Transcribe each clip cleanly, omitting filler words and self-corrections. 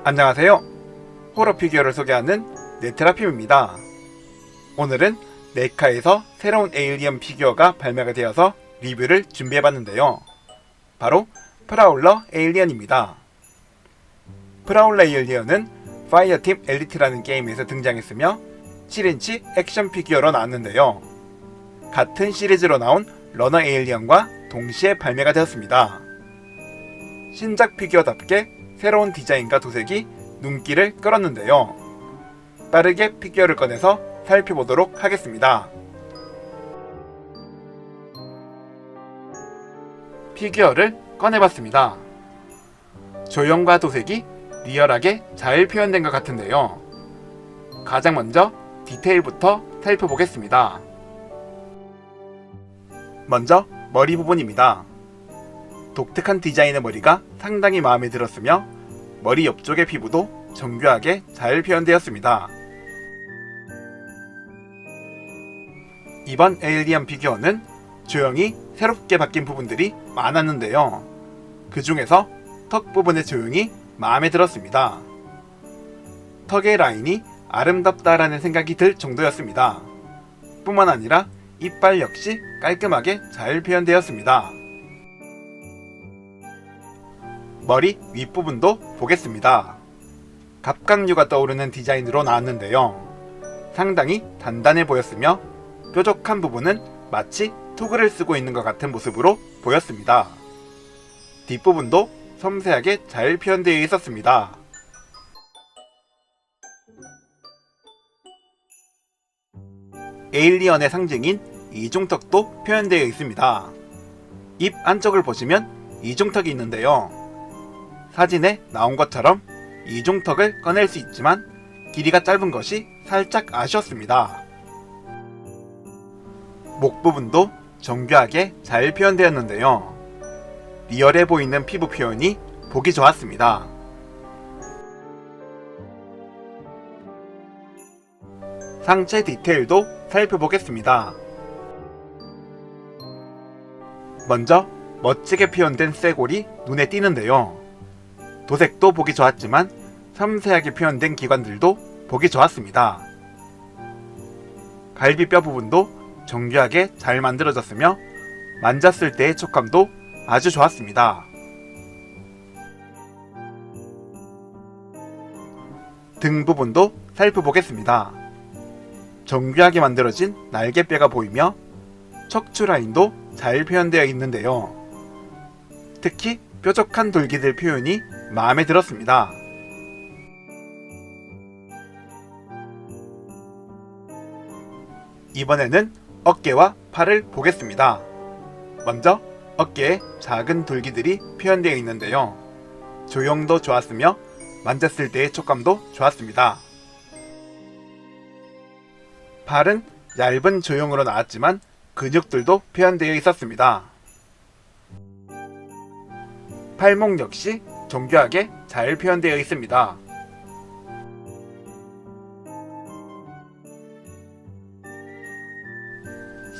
안녕하세요. 호러 피규어를 소개하는 네트라핌입니다. 오늘은 네카에서 새로운 에일리언 피규어가 발매가 되어서 리뷰를 준비해봤는데요. 바로 프라울러 에일리언입니다. 프라울러 에일리언은 파이어팀 엘리트라는 게임에서 등장했으며 7인치 액션 피규어로 나왔는데요. 같은 시리즈로 나온 러너 에일리언과 동시에 발매가 되었습니다. 신작 피규어답게 새로운 디자인과 도색이 눈길을 끌었는데요. 빠르게 피규어를 꺼내서 살펴보도록 하겠습니다. 피규어를 꺼내봤습니다. 조형과 도색이 리얼하게 잘 표현된 것 같은데요. 가장 먼저 디테일부터 살펴보겠습니다. 먼저 머리 부분입니다. 독특한 디자인의 머리가 상당히 마음에 들었으며 머리 옆쪽의 피부도 정교하게 잘 표현되었습니다. 이번 에일리언 피규어는 조형이 새롭게 바뀐 부분들이 많았는데요. 그 중에서 턱 부분의 조형이 마음에 들었습니다. 턱의 라인이 아름답다라는 생각이 들 정도였습니다. 뿐만 아니라 이빨 역시 깔끔하게 잘 표현되었습니다. 머리 윗부분도 보겠습니다. 갑각류가 떠오르는 디자인으로 나왔는데요. 상당히 단단해 보였으며 뾰족한 부분은 마치 투구를 쓰고 있는 것 같은 모습으로 보였습니다. 뒷부분도 섬세하게 잘 표현되어 있었습니다. 에일리언의 상징인 이중턱도 표현되어 있습니다. 입 안쪽을 보시면 이중턱이 있는데요. 사진에 나온 것처럼 이중턱을 꺼낼 수 있지만 길이가 짧은 것이 살짝 아쉬웠습니다. 목 부분도 정교하게 잘 표현되었는데요. 리얼해 보이는 피부 표현이 보기 좋았습니다. 상체 디테일도 살펴보겠습니다. 먼저 멋지게 표현된 쇄골이 눈에 띄는데요. 도색도 보기 좋았지만 섬세하게 표현된 기관들도 보기 좋았습니다. 갈비뼈 부분도 정교하게 잘 만들어졌으며 만졌을 때의 촉감도 아주 좋았습니다. 등 부분도 살펴보겠습니다. 정교하게 만들어진 날개뼈가 보이며 척추 라인도 잘 표현되어 있는데요. 특히 뾰족한 돌기들 표현이 마음에 들었습니다. 이번에는 어깨와 팔을 보겠습니다. 먼저 어깨에 작은 돌기들이 표현되어 있는데요. 조형도 좋았으며 만졌을 때의 촉감도 좋았습니다. 팔은 얇은 조형으로 나왔지만 근육들도 표현되어 있었습니다. 팔목 역시 정교하게 잘 표현되어 있습니다.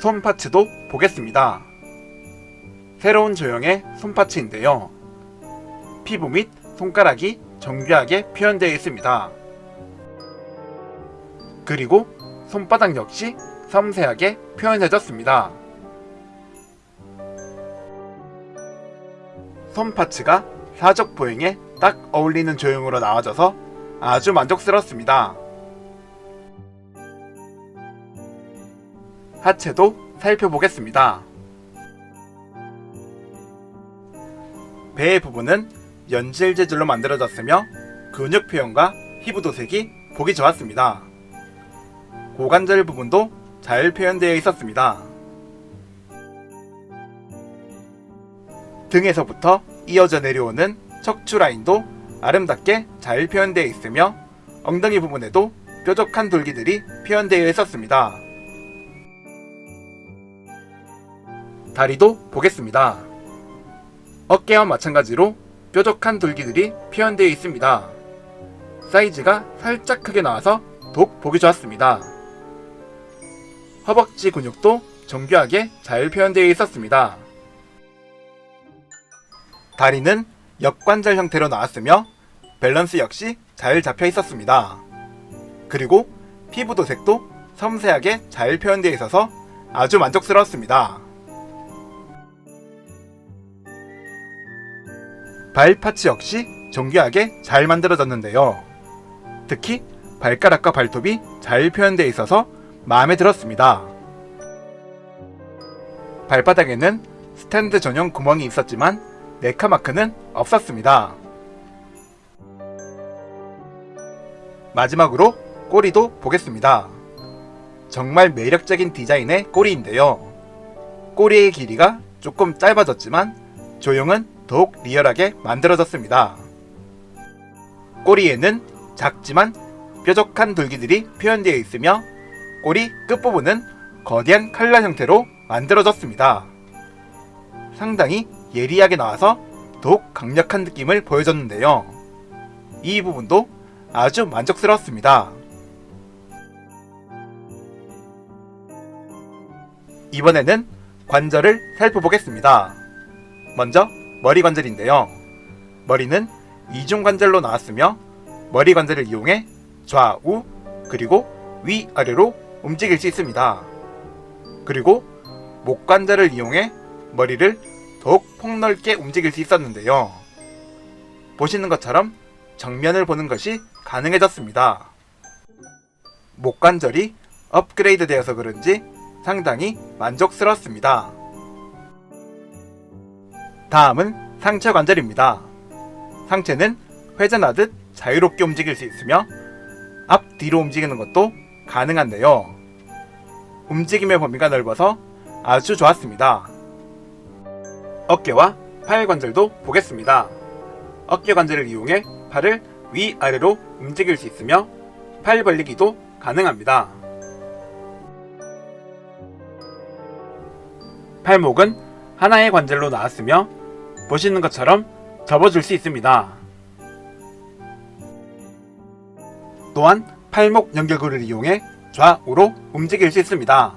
손 파츠도 보겠습니다. 새로운 조형의 손 파츠인데요. 피부 및 손가락이 정교하게 표현되어 있습니다. 그리고 손바닥 역시 섬세하게 표현해졌습니다. 손 파츠가 사족 보행에 딱 어울리는 조형으로 나와져서 아주 만족스럽습니다. 하체도 살펴보겠습니다. 배의 부분은 연질 재질로 만들어졌으며 근육 표현과 피부 도색이 보기 좋았습니다. 고관절 부분도 잘 표현되어 있었습니다. 등에서부터 이어져 내려오는 척추 라인도 아름답게 잘 표현되어 있으며 엉덩이 부분에도 뾰족한 돌기들이 표현되어 있었습니다. 다리도 보겠습니다. 어깨와 마찬가지로 뾰족한 돌기들이 표현되어 있습니다. 사이즈가 살짝 크게 나와서 더욱 보기 좋았습니다. 허벅지 근육도 정교하게 잘 표현되어 있었습니다. 다리는 역관절 형태로 나왔으며 밸런스 역시 잘 잡혀 있었습니다. 그리고 피부 도색도 섬세하게 잘 표현되어 있어서 아주 만족스러웠습니다. 발 파츠 역시 정교하게 잘 만들어졌는데요. 특히 발가락과 발톱이 잘 표현되어 있어서 마음에 들었습니다. 발바닥에는 스탠드 전용 구멍이 있었지만 네카 마크는 없었습니다. 마지막으로 꼬리도 보겠습니다. 정말 매력적인 디자인의 꼬리인데요. 꼬리의 길이가 조금 짧아졌지만 조형은 더욱 리얼하게 만들어졌습니다. 꼬리에는 작지만 뾰족한 돌기들이 표현되어 있으며 꼬리 끝부분은 거대한 칼날 형태로 만들어졌습니다. 상당히 예리하게 나와서 더욱 강력한 느낌을 보여줬는데요. 이 부분도 아주 만족스러웠습니다. 이번에는 관절을 살펴보겠습니다. 먼저 머리 관절인데요. 머리는 이중관절로 나왔으며 머리 관절을 이용해 좌우 그리고 위아래로 움직일 수 있습니다. 그리고 목 관절을 이용해 머리를 더욱 폭넓게 움직일 수 있었는데요. 보시는 것처럼 정면을 보는 것이 가능해졌습니다. 목 관절이 업그레이드 되어서 그런지 상당히 만족스럽습니다. 다음은 상체 관절입니다. 상체는 회전하듯 자유롭게 움직일 수 있으며 앞뒤로 움직이는 것도 가능한데요. 움직임의 범위가 넓어서 아주 좋았습니다. 어깨와 팔 관절도 보겠습니다. 어깨 관절을 이용해 팔을 위아래로 움직일 수 있으며 팔 벌리기도 가능합니다. 팔목은 하나의 관절로 나왔으며 보시는 것처럼 접어줄 수 있습니다. 또한 팔목 연결고리를 이용해 좌우로 움직일 수 있습니다.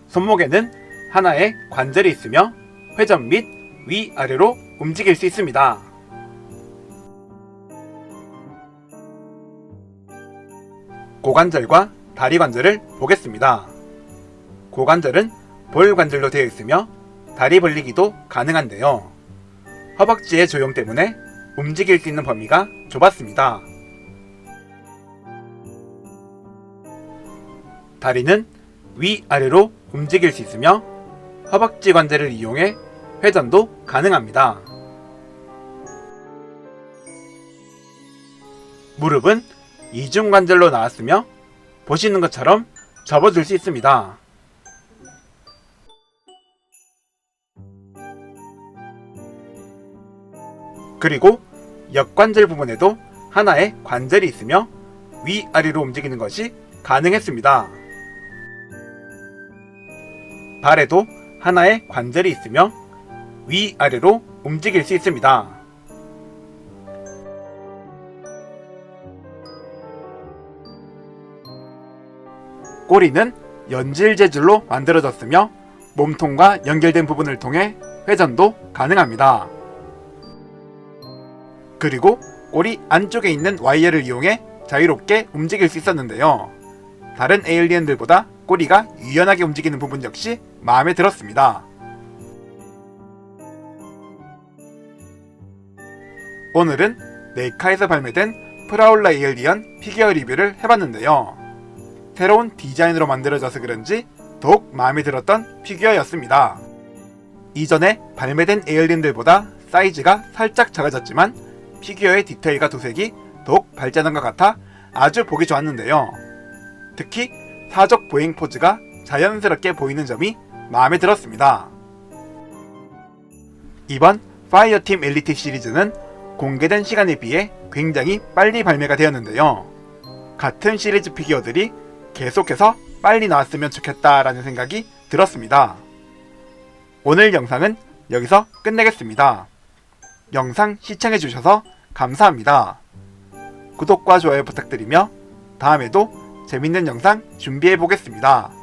손목에는 하나의 관절이 있으며 회전 및 위아래로 움직일 수 있습니다. 고관절과 다리 관절을 보겠습니다. 고관절은 볼 관절로 되어 있으며 다리 벌리기도 가능한데요. 허벅지의 조형 때문에 움직일 수 있는 범위가 좁았습니다. 다리는 위아래로 움직일 수 있으며 허벅지 관절을 이용해 회전도 가능합니다. 무릎은 이중관절로 나왔으며 보시는 것처럼 접어줄 수 있습니다. 그리고 역관절 부분에도 하나의 관절이 있으며 위아래로 움직이는 것이 가능했습니다. 발에도 하나의 관절이 있으며 위아래로 움직일 수 있습니다. 꼬리는 연질 재질로 만들어졌으며 몸통과 연결된 부분을 통해 회전도 가능합니다. 그리고 꼬리 안쪽에 있는 와이어를 이용해 자유롭게 움직일 수 있었는데요. 다른 에일리언들보다 꼬리가 유연하게 움직이는 부분 역시 마음에 들었습니다. 오늘은 네카에서 발매된 프라울라 에일리언 피규어 리뷰를 해봤는데요. 새로운 디자인으로 만들어져서 그런지 더욱 마음에 들었던 피규어였습니다. 이전에 발매된 에일리언들보다 사이즈가 살짝 작아졌지만 피규어의 디테일과 도색이 더욱 발전한 것 같아 아주 보기 좋았는데요. 특히 사족 보행 포즈가 자연스럽게 보이는 점이 마음에 들었습니다. 이번 파이어팀 엘리트 시리즈는 공개된 시간에 비해 굉장히 빨리 발매가 되었는데요. 같은 시리즈 피규어들이 계속해서 빨리 나왔으면 좋겠다라는 생각이 들었습니다. 오늘 영상은 여기서 끝내겠습니다. 영상 시청해주셔서 감사합니다. 구독과 좋아요 부탁드리며 다음에도 재밌는 영상 준비해보겠습니다.